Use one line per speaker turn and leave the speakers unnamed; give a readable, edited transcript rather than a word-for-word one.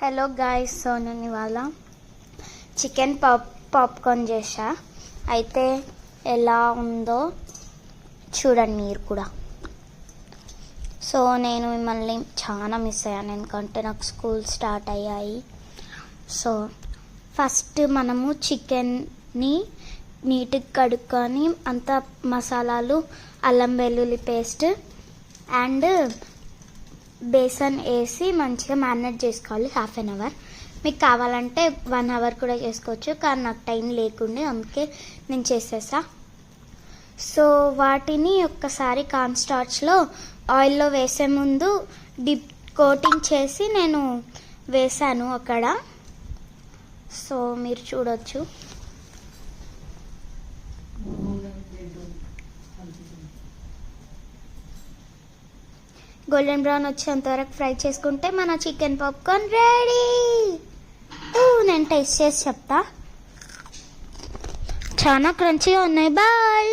Hello guys, so నేను ఇవాళ chicken popcorn చేసా. అయితే ఎలా ఉందో చూడండి మీరు కూడా. సో నేను మిమ్మల్ని చాలా మిస్ అయ్యాను, ఎందుకంటే నాకు స్కూల్ స్టార్ట్ అయ్యాయి. సో ఫస్ట్ మనము చికెన్ని నీట్గా కడుక్కొని అంత మసాలాలు, అల్లం వెల్లుల్లి పేస్ట్ అండ్ బేసన్ వేసి మంచిగా మ్యారినేట్ చేసుకోవాలి హాఫ్ అన్ అవర్. మీకు కావాలంటే 1 అవర్ కూడా చేసుకోవచ్చు, కానీ నాకు టైం లేకుండే అందుకే నేను చేసేసా. సో వాటిని ఒక్కసారి కార్న్ స్టార్చ్లో ఆయిల్లో వేసే ముందు డిప్ కోటింగ్ చేసి నేను వేసాను అక్కడ. సో మీరు చూడొచ్చు. గోల్డెన్ బ్రౌన్ వచ్చేంత వరకు ఫ్రై చేసుకుంటే మన చికెన్ పాప్కార్న్ రెడీ. నేను టేస్ట్ చేసి చెప్తా. చాలా క్రంచీగా ఉన్నాయి. బాయ్.